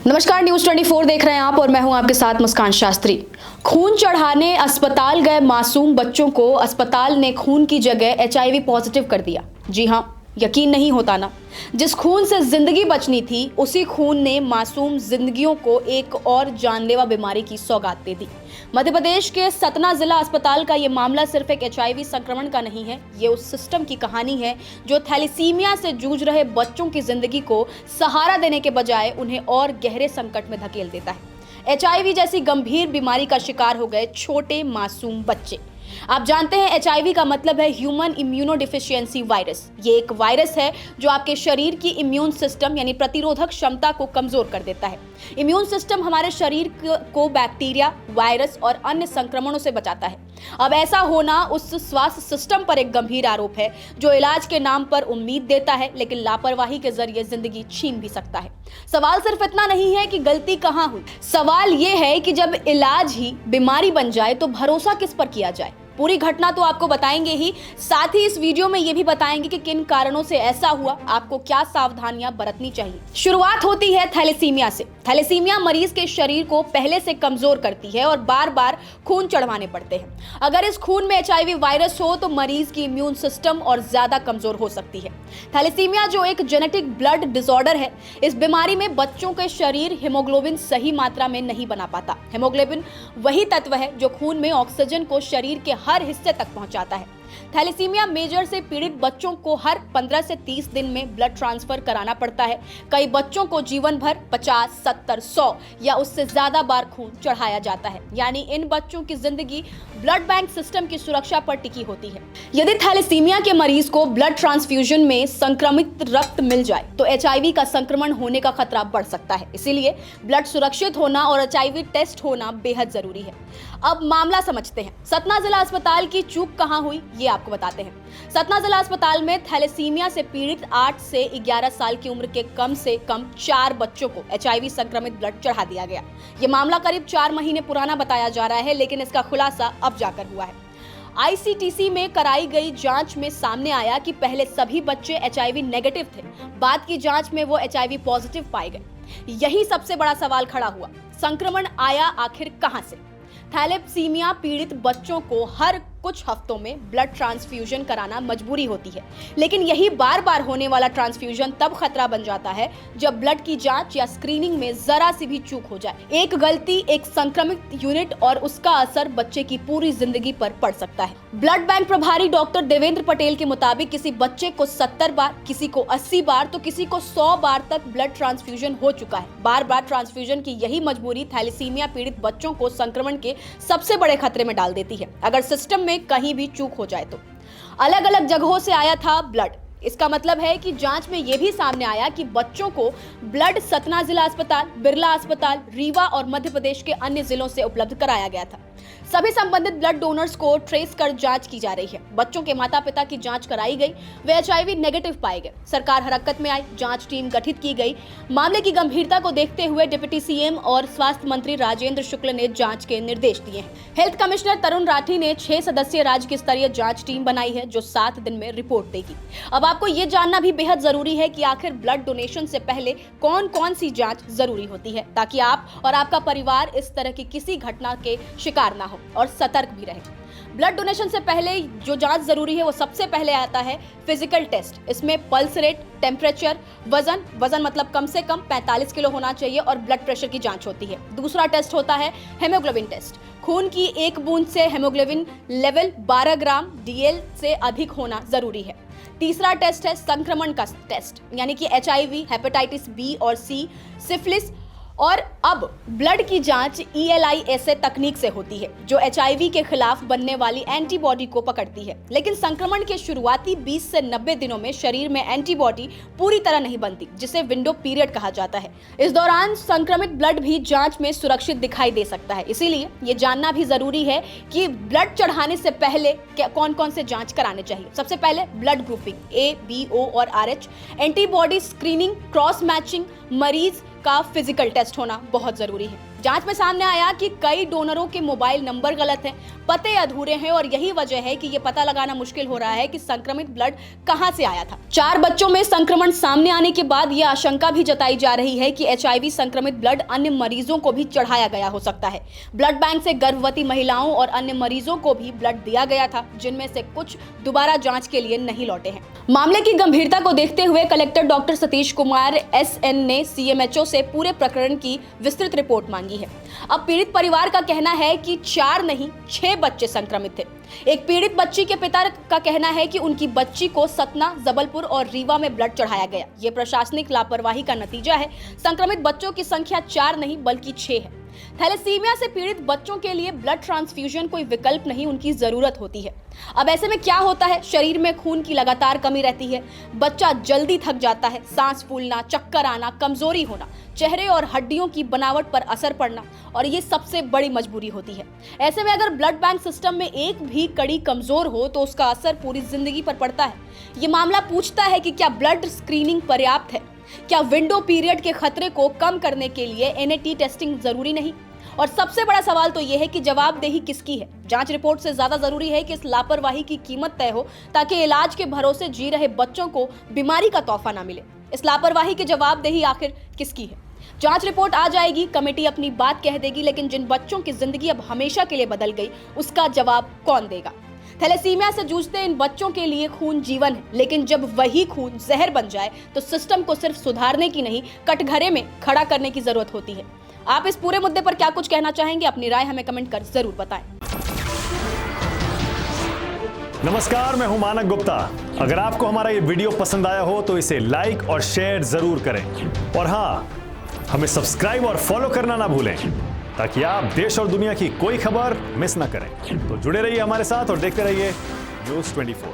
नमस्कार, न्यूज 24 देख रहे हैं आप और मैं हूं आपके साथ मुस्कान शास्त्री। खून चढ़ाने अस्पताल गए मासूम बच्चों को अस्पताल ने खून की जगह एचआईवी पॉजिटिव कर दिया। जी हां, यकीन नहीं होता ना, जिस खून से जिंदगी बचनी थी उसी खून ने मासूम जिंदगियों को एक और जानलेवा बीमारी की सौगात दे दी। मध्य प्रदेश के सतना जिला अस्पताल का ये मामला सिर्फ एक एचआईवी संक्रमण का नहीं है, ये उस सिस्टम की कहानी है जो थैलेसीमिया से जूझ रहे बच्चों की जिंदगी को सहारा देने के बजाय उन्हें और गहरे संकट में धकेल देता है। एचआईवी जैसी गंभीर बीमारी का शिकार हो गए छोटे मासूम बच्चे। आप जानते हैं एचआईवी का मतलब है ह्यूमन इम्यूनोडिफिशियेंसी वायरस। ये एक वायरस है जो आपके शरीर की इम्यून सिस्टम यानी प्रतिरोधक क्षमता को कमजोर कर देता है। इम्यून सिस्टम हमारे शरीर को बैक्टीरिया, वायरस और अन्य संक्रमणों से बचाता है। अब ऐसा होना उस स्वास्थ्य सिस्टम पर एक गंभीर आरोप है जो इलाज के नाम पर उम्मीद देता है लेकिन लापरवाही के जरिए जिंदगी छीन भी सकता है। सवाल सिर्फ इतना नहीं है कि गलती कहां हुई, सवाल यह है कि जब इलाज ही बीमारी बन जाए तो भरोसा किस पर किया जाए। पूरी घटना तो आपको बताएंगे ही, साथ ही इस वीडियो में ये भी बताएंगे कि किन कारणों से ऐसा हुआ, आपको क्या सावधानियां बरतनी चाहिए। शुरुआत होती है थैलेसीमिया से। थैलेसीमिया मरीज के शरीर को पहले से कमजोर करती है और बार बार खून चढ़वाने पड़ते हैं। अगर इस खून में एचआईवी वायरस हो तो मरीज की इम्यून सिस्टम और ज्यादा कमजोर हो सकती है। थैलेसीमिया जो एक जेनेटिक ब्लड डिसऑर्डर है, इस बीमारी में बच्चों के शरीर हीमोग्लोबिन सही मात्रा में नहीं बना पाता। हीमोग्लोबिन वही तत्व है जो खून में ऑक्सीजन को शरीर के हर हिस्से तक पहुंचाता है। थैलेसीमिया मेजर से पीड़ित बच्चों को हर 15 से 30 दिन में ब्लड ट्रांसफर कराना पड़ता है। कई बच्चों को जीवन भर 50, 70, 100 या उससे ज्यादा बार खून चढ़ाया जाता है। यानी इन बच्चों की जिंदगी ब्लड बैंक सिस्टम की सुरक्षा पर टिकी होती है। यदि थैलेसीमिया के मरीज को ब्लड ट्रांसफ्यूजन में संक्रमित रक्त मिल जाए तो एचआईवी का संक्रमण होने का खतरा बढ़ सकता है। इसीलिए ब्लड सुरक्षित होना और एचआईवी टेस्ट होना बेहद जरूरी है। अब मामला समझते हैं। सतना जिला अस्पताल की चूक कहां हुई ये आपको बताते हैं। सतना जिला अस्पताल में थैलेसीमिया से पीड़ित 8 से 11 साल की उम्र के कम से कम 4 बच्चों को एचआईवी संक्रमित ब्लड चढ़ा दिया गया। यह मामला करीब 4 महीने पुराना बताया जा रहा है, लेकिन इसका खुलासा अब जाकर हुआ है। आईसीटीसी में कराई गई जांच में सामने आया कि पहले सभी बच्चे एचआईवी नेगेटिव थे, बाद की जांच में वो एचआईवी पॉजिटिव पाए गए। यही सबसे बड़ा सवाल खड़ा हुआ, संक्रमण आया आखिर कहां से। थैलेसीमिया पीड़ित बच्चों को हर कुछ हफ्तों में ब्लड ट्रांसफ्यूजन कराना मजबूरी होती है, लेकिन यही बार बार होने वाला ट्रांसफ्यूजन तब खतरा बन जाता है जब ब्लड की जांच या स्क्रीनिंग में जरा सी भी चूक हो जाए। एक गलती, एक संक्रमित यूनिट और उसका असर बच्चे की पूरी जिंदगी पर पड़ सकता है। ब्लड बैंक प्रभारी डॉक्टर देवेंद्र पटेल के मुताबिक किसी बच्चे को 70 बार, किसी को 80 बार तो किसी को 100 बार तक ब्लड ट्रांसफ्यूजन हो चुका है। बार बार ट्रांसफ्यूजन की यही मजबूरी थैलेसीमिया पीड़ित बच्चों को संक्रमण के सबसे बड़े खतरे में डाल देती है। अगर सिस्टम में कहीं भी चूक हो जाए तो अलग अलग जगहों से आया था ब्लड। इसका मतलब है कि जांच में यह भी सामने आया कि बच्चों को ब्लड सतना जिला अस्पताल, बिरला अस्पताल, रीवा और मध्य प्रदेश के अन्य जिलों से उपलब्ध कराया गया था। सभी संबंधित ब्लड डोनर्स को ट्रेस कर जांच की जा रही है। बच्चों के माता पिता की जांच कराई गई, वे एचआईवी नेगेटिव पाए गए। सरकार हरकत में आई, जांच टीम गठित की गई। मामले की गंभीरता को देखते हुए डिप्टी सीएम और स्वास्थ्य मंत्री राजेंद्र शुक्ल ने जांच के निर्देश दिए हैं। हेल्थ कमिश्नर तरुण राठी ने 6 सदस्यीय राज्य स्तरीय जांच टीम बनाई है जो 7 दिन में रिपोर्ट देगी। अब आपको ये जानना भी बेहद जरूरी है कि आखिर ब्लड डोनेशन से पहले कौन कौन सी जांच जरूरी होती है, ताकि आप और आपका परिवार इस तरह की किसी घटना के शिकार ना हो और सतर्क भी रहे। ब्लड डोनेशन से पहले जो जांच जरूरी है वो सबसे पहले आता है फिजिकल टेस्ट। इसमें पल्स रेट, टेम्परेचर, वजन मतलब कम से कम 45 किलो होना चाहिए और ब्लड प्रेशर की जांच होती है। दूसरा टेस्ट होता है हीमोग्लोबिन टेस्ट। खून की एक बूंद से हीमोग्लोबिन लेवल 12 ग्राम डीएल से अधिक होना जरूरी है। तीसरा टेस्ट है संक्रमण का टेस्ट, यानी कि एचआईवी, हेपेटाइटिस बी और सी, सिफिलिस। और अब ब्लड की जांच ELISA तकनीक से होती है जो एचआईवी के खिलाफ बनने वाली एंटीबॉडी को पकड़ती है। लेकिन संक्रमण के शुरुआती 20 से 90 दिनों में शरीर में एंटीबॉडी पूरी तरह नहीं बनती, जिसे विंडो पीरियड कहा जाता है। इस दौरान संक्रमित ब्लड भी जांच में सुरक्षित दिखाई दे सकता है। इसीलिए ये जानना भी जरूरी है कि ब्लड चढ़ाने से पहले कौन कौन से जांच कराने चाहिए। सबसे पहले blood grouping A, B, O और RH, antibody screening, cross matching, मरीज का फिजिकल टेस्ट होना बहुत जरूरी है। जांच में सामने आया कि कई डोनरों के मोबाइल नंबर गलत हैं, पते अधूरे हैं और यही वजह है कि ये पता लगाना मुश्किल हो रहा है कि संक्रमित ब्लड कहां से आया था। 4 बच्चों में संक्रमण सामने आने के बाद यह आशंका भी जताई जा रही है कि एचआईवी संक्रमित ब्लड अन्य मरीजों को भी चढ़ाया गया हो सकता है। ब्लड बैंक से गर्भवती महिलाओं और अन्य मरीजों को भी ब्लड दिया गया था, जिनमें से कुछ दोबारा जांच के लिए नहीं लौटे हैं। मामले की गंभीरता को देखते हुए collector doctor Satish Kumar SN ने सीएमएचओ से पूरे प्रकरण की विस्तृत रिपोर्ट मांगी है। अब पीड़ित परिवार का कहना है कि 4 नहीं 6 बच्चे संक्रमित थे। एक पीड़ित बच्ची के पिता का कहना है कि उनकी बच्ची को सतना, जबलपुर और रीवा में ब्लड चढ़ाया गया। ये प्रशासनिक लापरवाही का नतीजा है। संक्रमित बच्चों की संख्या 4 नहीं बल्कि 6 है। थैलेसीमिया से पीड़ित बच्चों के लिए ब्लड ट्रांसफ्यूजन कोई विकल्प नहीं, उनकी जरूरत होती है। अब ऐसे में क्या होता है, शरीर में खून की लगातार कमी रहती है, बच्चा जल्दी थक जाता है, सांस फूलना, चक्कर आना, कमजोरी होना, चेहरे और हड्डियों की बनावट पर असर पड़ना, और ये सबसे बड़ी मजबूरी होती है। ऐसे में अगर ब्लड बैंक सिस्टम में एक भी कड़ी कमजोर हो तो उसका असर पूरी जिंदगी पर पड़ता है। ये मामला पूछता है कि क्या ब्लड स्क्रीनिंग पर्याप्त है? क्या विंडो पीरियड के खतरे को कम करने के लिए एनएटी टेस्टिंग जरूरी नहीं? और सबसे बड़ा सवाल तो यह है कि जवाबदेही किसकी है? जांच रिपोर्ट से ज्यादा जरूरी है कि इस लापरवाही की कीमत तय हो, ताकि इलाज के भरोसे जी रहे बच्चों को बीमारी का तोहफा ना मिले। इस लापरवाही की जवाबदेही आखिर किसकी है? जांच रिपोर्ट आ जाएगी, कमेटी अपनी बात कह देगी, लेकिन जिन बच्चों की जिंदगी अब हमेशा के लिए बदल गई, उसका जवाब कौन देगा? थैलेसीमिया से जूझते इन बच्चों के लिए खून जीवन है, लेकिन जब वही खून जहर बन जाए तो सिस्टम को सिर्फ सुधारने की नहीं, कटघरे में खड़ा करने की जरूरत होती है। आप इस पूरे मुद्दे पर क्या कुछ कहना चाहेंगे? अपनी राय हमें कमेंट कर जरूर बताएं। नमस्कार, मैं हूं मानक गुप्ता। अगर आपको हमारा ये वीडियो पसंद आया हो तो इसे लाइक और शेयर जरूर करें, और हाँ, हमें सब्सक्राइब और फॉलो करना ना भूलें, ताकि आप देश और दुनिया की कोई खबर मिस ना करें। तो जुड़े रहिए हमारे साथ और देखते रहिए News 24।